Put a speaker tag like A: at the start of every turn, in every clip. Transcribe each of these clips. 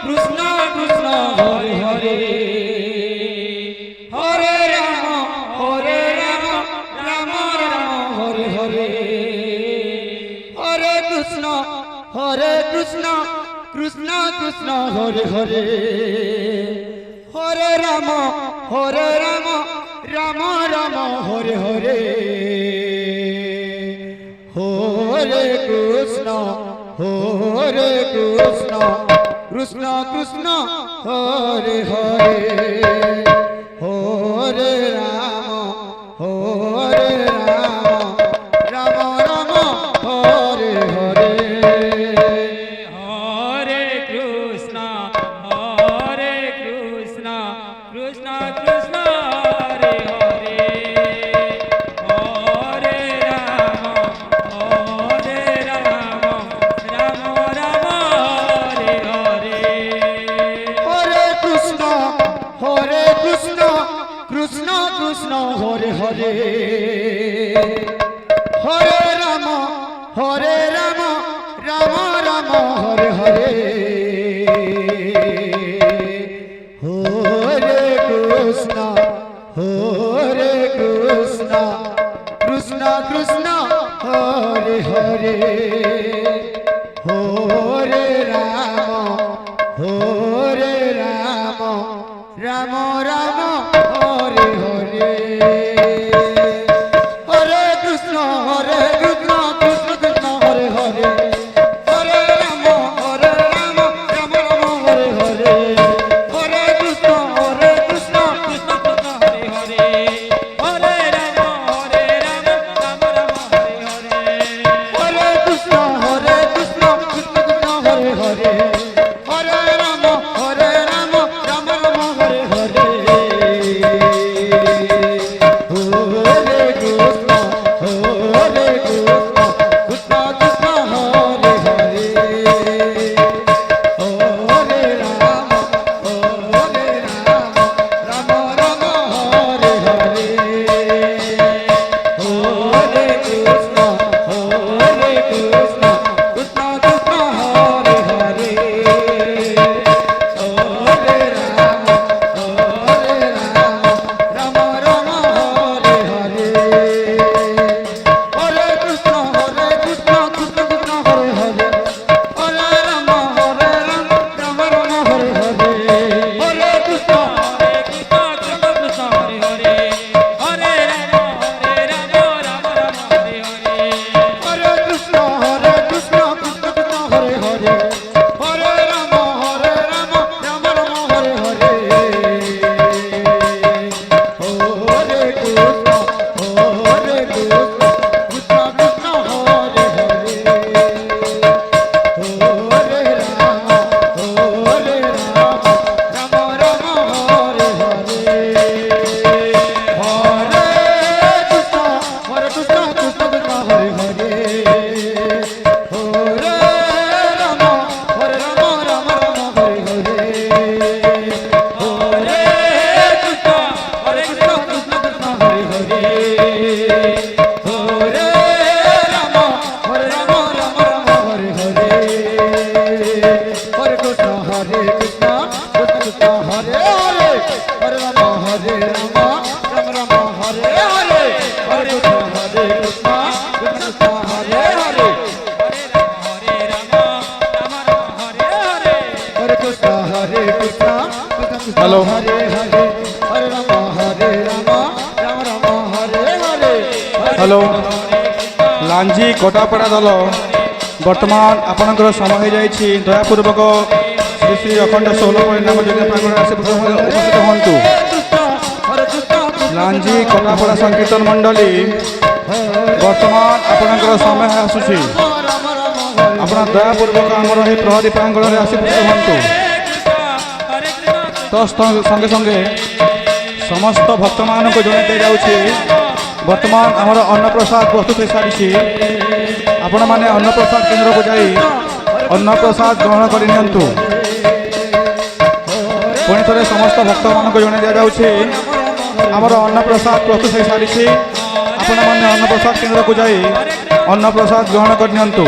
A: Krishna Krishna Hare Hare Hare Ram Ram Ram Hare Hare Hare Krishna Krishna Krishna Hare Hare Hare Ram Ram Ram Hare Hare Hare Krishna Krishna Krishna Hare Hare Hare Ram Ram Ram Hare Hare
B: Hare Krishna Krishna Krishna Hare Hare Hare Ram Ram Ram Hare Hare
A: Hare Krishna Krishna Krishna Hare Hare Hare Ram Ram Ram Hare Hare Hare Krishna Krishna Krishna Hare Hare Hare Ram Ram Ram Hare Hare Hare Krishna Krishna Krishna Hare Hare Hare Ram Ram Ram Hare Hare Hare Krishna
B: Krishna Krishna Hare Hare Hare Ram Ram Ram Hare Hare
A: Hare Krishna Krishna Krishna Hare Hare Hare Ram Ram Ram Hare Hare Hare Krishna Krishna Krishna Hare Hare Hare Ram Ram Ram Hare Hare Hare Krishna Krishna Krishna Hare Hare Hare Ram Ram Ram Hare Hare Hare Krishna Krishna Krishna Hare Hare Hare Ram Ram Ram Hare Hare Hare Krishna
B: Krishna Hare Hare Hare Ram Ram Ram Hare Hare
A: Hare Krishna Krishna Krishna Hare Hare Hare Ram Ram Ram Hare Hare Hare Krishna Krishna Krishna Hare Hare Hare Ram Ram Ram Hare Hare Hare Krishna Krishna Hare Hare Hare Ram Ram Hare Hare Hare Krishna Krishna Hare Hare Hare Ram Ram Hare Hare Hare Krishna Krishna Krishna Hare Hare Hare Ram Ram Ram Hare Hare Hare Krishna Krishna Krishna Hare Hare
B: Hare Ram Ram Hare Hare
A: Hare Krishna Krishna Krishna
C: hello.
A: Hare Hare Hare Ram Ram Ram Hare Hare
C: hello লাঞ্জি কোটাপଡ଼ା দল বর্তমান আপনার সময় হয়ে যাই দয়াপূর্বক শ্রী শ্রী অখণ্ড 16 পরিণাম যজ্ঞ প্রাঙ্গণে আসি উপস্থিত হন্তু। লাঞ্জি কোটাপଡ଼ା সংকীর্তন মণ্ডলী বর্তমান আপনার সময় আসুছি আপনার দয়াপূর্বক আমার এই প্রহরী প্রাঙ্গণে আসি উপস্থিত হন্তু। তো সঙ্গে সঙ্গে সমস্ত ভক্ত মানুষ জনাই যাচ্ছি বর্তমান আমার অন্নপ্রসাদ প্রস্তুত হয়ে সারিছি আপন মানে অন্নপ্রসাদ কেন্দ্রକୁ যাই অন্নপ্রসাদ গ্রহণ করে নিয়ন্তু। পুଣି ଥରେ ସମସ୍ତ ଭକ୍ତମାନଙ୍କୁ ଜଣାଇ ଦିଆଯାଉଛି ଆମର ଅନ୍ନପ୍ରସାଦ ପ୍ରସ୍ତୁତ ହୋଇସାରିଛି ଆପଣମାନେ ଅନ୍ନପ୍ରସାଦ କେନ୍ଦ୍ରକୁ ଯାଇ ଅନ୍ନପ୍ରସାଦ ଗ୍ରହଣ କରି ନିଅନ୍ତୁ।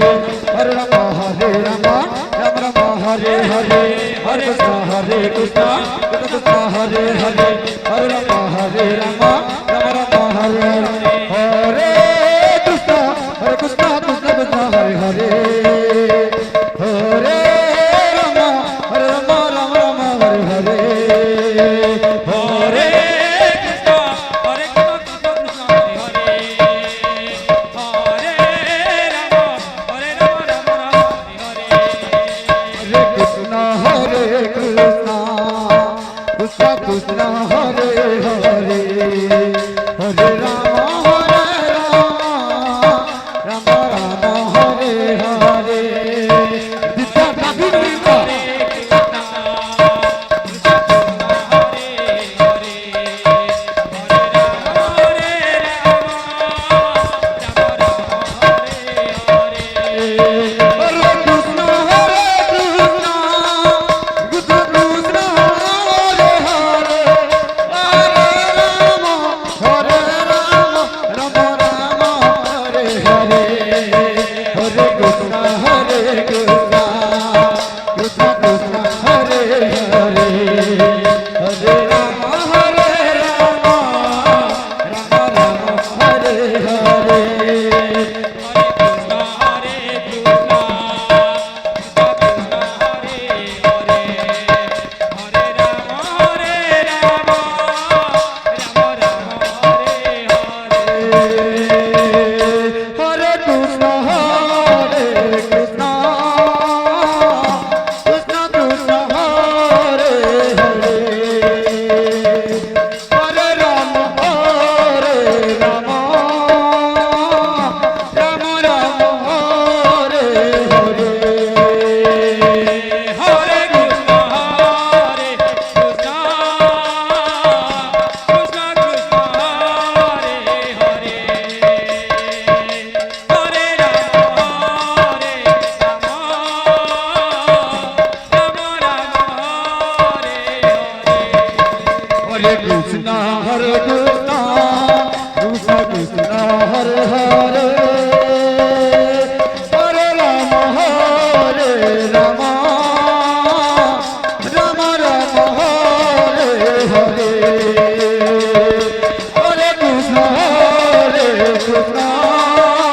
A: Hare Hare Rama Hare Rama Rama Rama Hare Hare Hare Krishna Hare Krishna Krishna Krishna Hare Hare Hare Rama Hare Rama Rama Rama Hare Hare Krishna Hare Krishna Krishna Krishna Hare Hare Hare Rama Hare Rama Rama Rama Hare Hare
B: Hare Krishna Hare Krishna Krishna Krishna Hare Hare Hare Rama Hare Rama Rama Rama Hare Hare
A: Hare Krishna Hare Krishna Krishna Krishna Hare Hare Hare Rama Hare Rama Rama Rama Hare Hare Ditya Davinita Hare Krishna Hare Krishna Krishna Krishna Hare Hare Hare Rama Hare Rama Rama Rama Hare Hare Hare Krishna Hare Krishna Krishna Krishna Hare Hare Hare Rama Hare Rama Rama Rama Hare Hare Hare Krishna Hare Krishna Krishna Krishna Hare Hare Hare Rama Hare Rama Rama Rama Hare Hare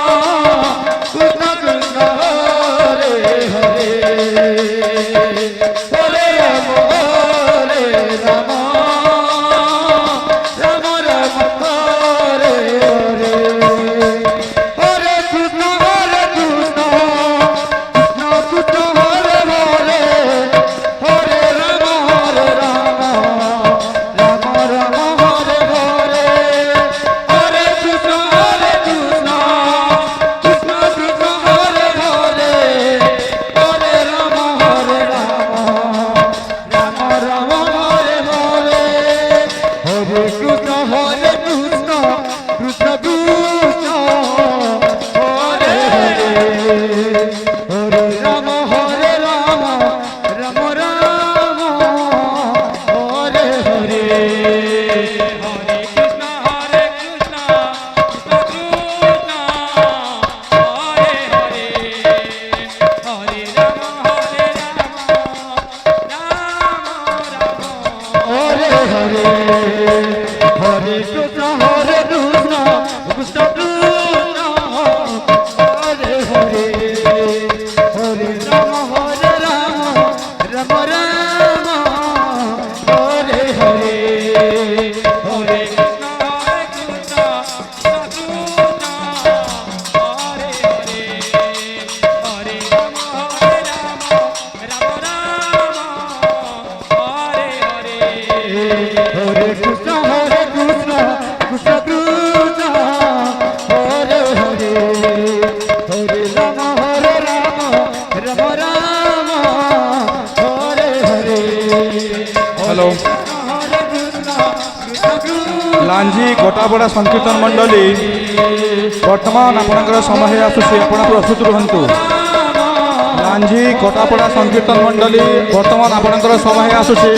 A: Hare Krishna Hare Krishna Krishna Krishna Hare Hare Hare Rama Hare Rama Rama Rama Hare Hare Hare Krishna Hare Krishna Krishna Krishna Hare Hare Hare Rama Hare Rama Rama Rama Hare Hare Hare Krishna Hare Krishna Krishna Krishna Hare Hare Hare Rama Hare Rama Rama Rama Hare Hare Hare Krishna Hare Krishna Krishna Krishna Hare Hare Hare Rama Hare Rama Rama Rama Hare Hare Hare Krishna Hare Krishna Krishna Krishna Hare Hare Hare Rama Hare Rama Rama Rama Hare Hare Hare Hare Hare Krishna Hare Krishna Krishna Krishna Hare Hare Hare Rama Hare Rama Rama Rama Hare Hare Hare Hare Krishna Hare Krishna Krishna Krishna Hare Hare Hare Rama Hare Rama Rama Rama Hare Hare
C: hello
A: Hare Krishna Krishna Krishna
C: লাঞ্জি কটাপড়া সংকীর্তন মণ্ডলী বর্তমান আপনার সময় আসুছি আপনার প্রস্তুত রুহতু লাঞ্জি কটাপড়া সংকীর্তন মণ্ডলী বর্তমান আপনার সময় আসুছি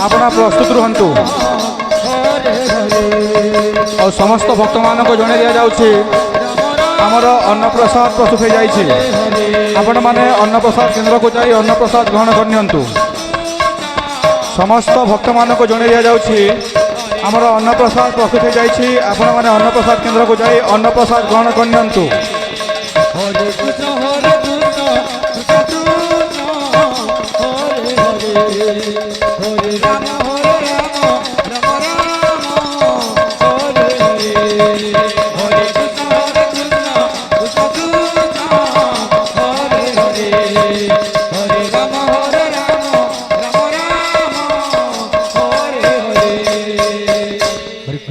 C: আপনার প্রস্তুত রুহতু আর সমস্ত ভক্ত মানুষ জনাই দিয়া যাচ্ছে
A: Rama
C: ଆମର ଅନ୍ନପ୍ରସାଦ ପ୍ରସ୍ତୁତ ହୋଇଯାଇଛି। ଆପଣମାନେ ଅନ୍ନପ୍ରସାଦ କେନ୍ଦ୍ରକୁ ଯାଇ ଅନ୍ନପ୍ରସାଦ ଗ୍ରହଣ କରିନିଅନ୍ତୁ। ସମସ୍ତ ଭକ୍ତମାନଙ୍କୁ ଜଣାଇ ଦିଆଯାଉଛି ଆମର ଅନ୍ନପ୍ରସାଦ ପ୍ରସ୍ତୁତ ହୋଇଯାଇଛି। ଆପଣମାନେ ଅନ୍ନପ୍ରସାଦ କେନ୍ଦ୍ରକୁ ଯାଇ ଅନ୍ନପ୍ରସାଦ ଗ୍ରହଣ କରିନିଅନ୍ତୁ।
A: Hare Krishna, Hare Krishna, Krishna